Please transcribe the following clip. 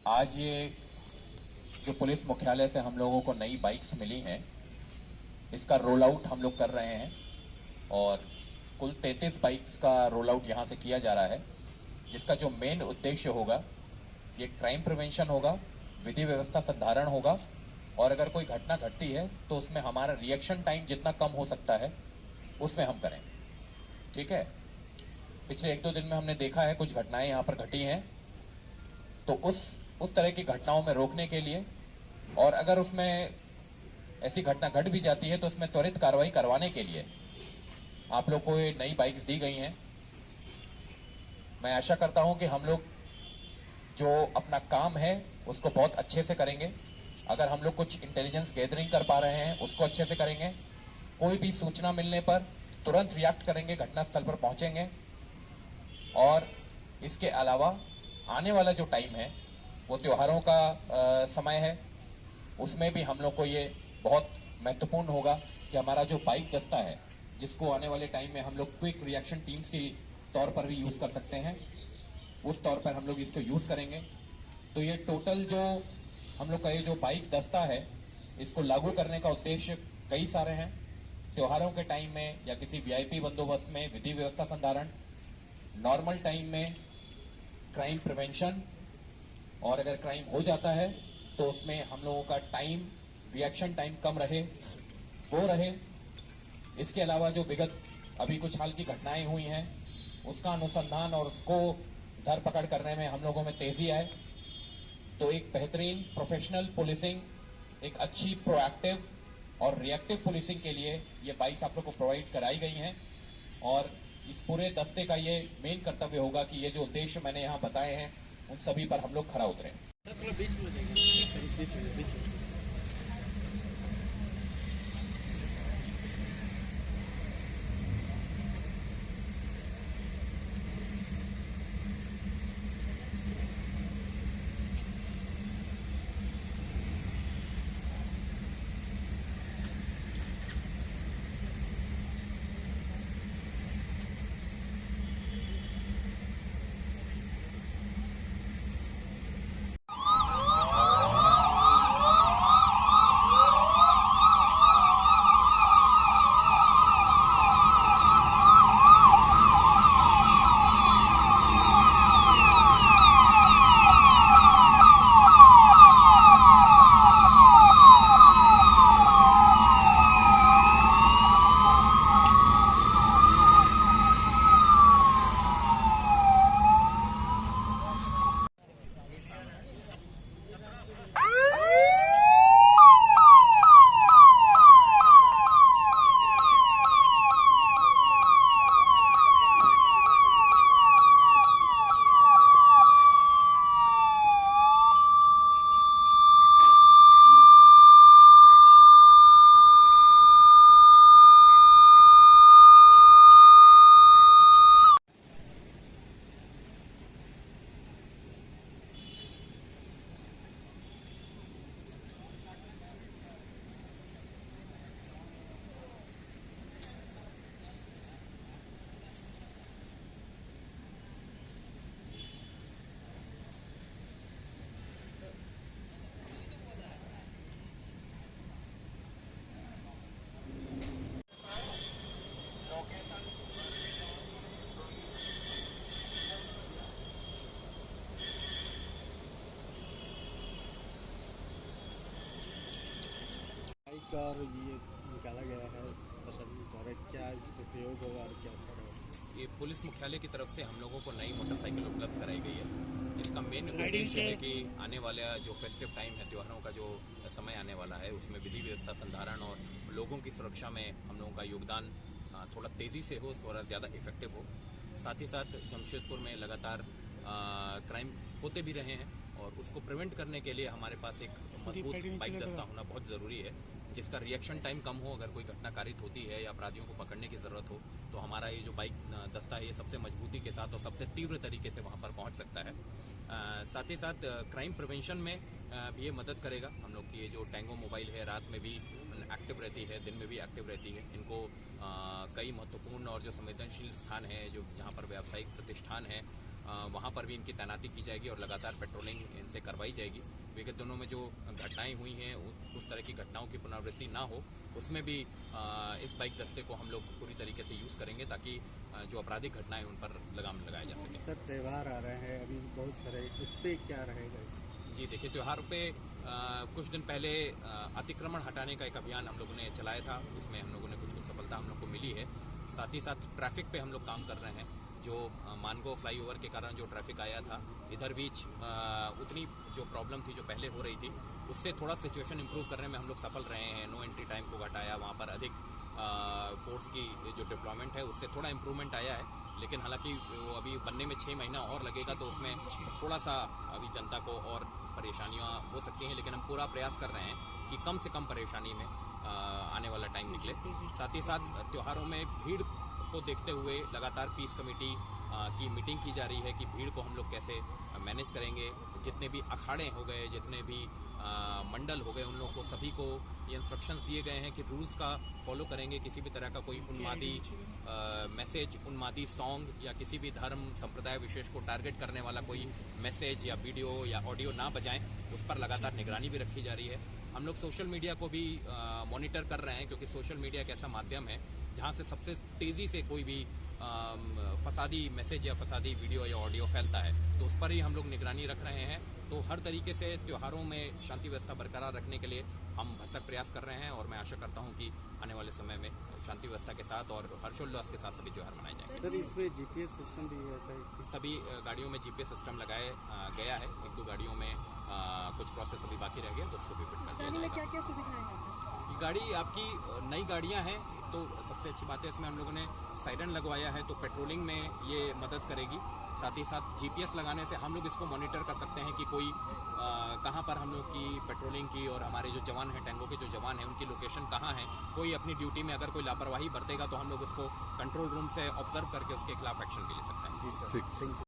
आज ये जो पुलिस मुख्यालय से हम लोगों को नई बाइक्स मिली हैं, इसका रोल आउट हम लोग कर रहे हैं और कुल 33 बाइक्स का रोल आउट यहाँ से किया जा रहा है, जिसका जो मेन उद्देश्य होगा ये क्राइम प्रिवेंशन होगा, विधि व्यवस्था संधारण होगा और अगर कोई घटना घटती है तो उसमें हमारा रिएक्शन टाइम जितना कम हो सकता है उसमें हम करें। ठीक है। पिछले एक दो दिन में हमने देखा है कुछ घटनाएं यहाँ पर घटी हैं, तो उस तरह की घटनाओं में रोकने के लिए और अगर उसमें ऐसी घटना घट भी जाती है तो उसमें त्वरित कार्रवाई करवाने के लिए आप लोग को ये नई बाइक्स दी गई हैं। मैं आशा करता हूं कि हम लोग जो अपना काम है उसको बहुत अच्छे से करेंगे। अगर हम लोग कुछ इंटेलिजेंस गैदरिंग कर पा रहे हैं उसको अच्छे से करेंगे। कोई भी सूचना मिलने पर तुरंत रिएक्ट करेंगे, घटनास्थल पर पहुंचेंगे। और इसके अलावा आने वाला जो टाइम है वो त्योहारों का समय है, उसमें भी हम लोग को ये बहुत महत्वपूर्ण होगा कि हमारा जो बाइक दस्ता है, जिसको आने वाले टाइम में हम लोग क्विक रिएक्शन टीम्स के तौर पर भी यूज कर सकते हैं, उस तौर पर हम लोग इसको यूज करेंगे। तो ये टोटल जो हम लोग का ये जो बाइक दस्ता है, इसको लागू करने का उद्देश्य कई सारे हैं। त्योहारों के टाइम में या किसी वीआईपी बंदोबस्त में विधि व्यवस्था संधारण, नॉर्मल टाइम में क्राइम प्रिवेंशन, और अगर क्राइम हो जाता है तो उसमें हम लोगों का टाइम, रिएक्शन टाइम कम रहे, वो रहे। इसके अलावा जो विगत अभी कुछ हाल की घटनाएं हुई हैं उसका अनुसंधान और उसको धर पकड़ करने में हम लोगों में तेजी आए। तो एक बेहतरीन प्रोफेशनल पुलिसिंग, एक अच्छी प्रोएक्टिव और रिएक्टिव पुलिसिंग के लिए ये बाइक्स आप लोग को प्रोवाइड कराई गई हैं। और इस पूरे दस्ते का ये मेन कर्तव्य होगा कि ये जो उद्देश्य मैंने यहाँ बताए हैं उन सभी पर हम लोग खरा उतरें। और ये निकाला गया है, पता नहीं जा रहा क्या इसका प्रयोग होगा और क्या सर होगा। ये पुलिस मुख्यालय की तरफ से हम लोगों को नई मोटरसाइकिल उपलब्ध कराई गई है, जिसका मेन उद्देश्य है कि आने वाला जो फेस्टिव टाइम है, त्योहारों का जो समय आने वाला है, उसमें विधि व्यवस्था संधारण और लोगों की सुरक्षा में हम लोगों का योगदान थोड़ा तेज़ी से हो, थोड़ा ज़्यादा इफेक्टिव हो। साथ ही साथ जमशेदपुर में लगातार क्राइम होते भी रहे हैं और उसको प्रिवेंट करने के लिए हमारे पास एक मजबूत बाइक दस्ता होना बहुत ज़रूरी है, जिसका रिएक्शन टाइम कम हो। अगर कोई घटना कारित होती है या अपराधियों को पकड़ने की ज़रूरत हो तो हमारा ये जो बाइक दस्ता है ये सबसे मजबूती के साथ और सबसे तीव्र तरीके से वहाँ पर पहुँच सकता है। साथ ही साथ क्राइम प्रिवेंशन में भी ये मदद करेगा। हम लोग की ये जो टैंगो मोबाइल है रात में भी एक्टिव रहती है, दिन में भी एक्टिव रहती है। इनको कई महत्वपूर्ण और जो संवेदनशील स्थान है, जो यहाँ पर व्यावसायिक प्रतिष्ठान है, वहाँ पर भी इनकी तैनाती की जाएगी और लगातार पेट्रोलिंग इनसे करवाई जाएगी। विगत दिनों में जो घटनाएं हुई हैं उस तरह की घटनाओं की पुनरावृत्ति ना हो, उसमें भी इस बाइक दस्ते को हम लोग पूरी तरीके से यूज़ करेंगे ताकि जो आपराधिक घटनाएं उन पर लगाम लगाया जा सके। सर त्यौहार आ रहे हैं अभी बहुत सारे, इस पर क्या रहेगा? जी देखिए, त्यौहार पे कुछ दिन पहले अतिक्रमण हटाने का एक अभियान हम लोगों ने चलाया था, उसमें हम लोगों ने कुछ सफलता हम लोग को मिली है। साथ ही साथ ट्रैफिक पे हम लोग काम कर रहे हैं। जो मानगो फ्लाईओवर के कारण जो ट्रैफिक आया था, इधर बीच उतनी जो प्रॉब्लम थी जो पहले हो रही थी, उससे थोड़ा सिचुएशन इम्प्रूव करने में हम लोग सफल रहे हैं। नो एंट्री टाइम को घटाया, वहाँ पर अधिक फोर्स की जो डिप्लॉयमेंट है उससे थोड़ा इम्प्रूवमेंट आया है। लेकिन हालांकि वो अभी बनने में 6 महीना और लगेगा, तो उसमें थोड़ा सा अभी जनता को और परेशानियाँ हो सकती हैं। लेकिन हम पूरा प्रयास कर रहे हैं कि कम से कम परेशानी में आने वाला टाइम निकले। साथ ही साथ त्योहारों में भीड़ को देखते हुए लगातार पीस कमेटी की मीटिंग की जा रही है कि भीड़ को हम लोग कैसे मैनेज करेंगे। जितने भी अखाड़े हो गए, जितने भी मंडल हो गए, उन लोगों को सभी को ये इंस्ट्रक्शंस दिए गए हैं कि रूल्स का फॉलो करेंगे। किसी भी तरह का कोई उन्मादी मैसेज, उन्मादी सॉन्ग या किसी भी धर्म संप्रदाय विशेष को टारगेट करने वाला कोई मैसेज या वीडियो या ऑडियो ना बजाएं, उस पर लगातार निगरानी भी रखी जा रही है। हम लोग सोशल मीडिया को भी मॉनिटर कर रहे हैं, क्योंकि सोशल मीडिया एक ऐसा माध्यम है जहां से सबसे तेज़ी से कोई भी फसादी मैसेज या फसादी वीडियो या ऑडियो फैलता है, तो उस पर ही हम लोग निगरानी रख रहे हैं। तो हर तरीके से त्योहारों में शांति व्यवस्था बरकरार रखने के लिए हम भरसक प्रयास कर रहे हैं और मैं आशा करता हूं कि आने वाले समय में शांति व्यवस्था के साथ और हर्षोल्लास के साथ सभी त्योहार मनाए जाएंगे। सर इसमें जीपीएस सिस्टम भी है ऐसा है? सभी गाड़ियों में जीपीएस सिस्टम लगाया गया है। 1-2 गाड़ियों में कुछ प्रोसेस अभी बाकी रह गया, तो उसको भी फिट कर दिया जाएगा। क्या क्या सुविधाएं हैं? ये गाड़ी आपकी नई गाड़ियां हैं, तो सबसे अच्छी बात है इसमें हम लोगों ने साइरन लगवाया है, तो पेट्रोलिंग में ये मदद करेगी। साथ ही साथ जीपीएस लगाने से हम लोग इसको मॉनिटर कर सकते हैं कि कोई कहाँ पर हम लोग की पेट्रोलिंग की, और हमारे जो जवान हैं, टैंगों के जो जवान हैं, उनकी लोकेशन कहाँ है। कोई अपनी ड्यूटी में अगर कोई लापरवाही बरतेगा तो हम लोग उसको कंट्रोल रूम से ऑब्जर्व करके उसके खिलाफ एक्शन भी ले सकते हैं। जी सर, थैंक यू।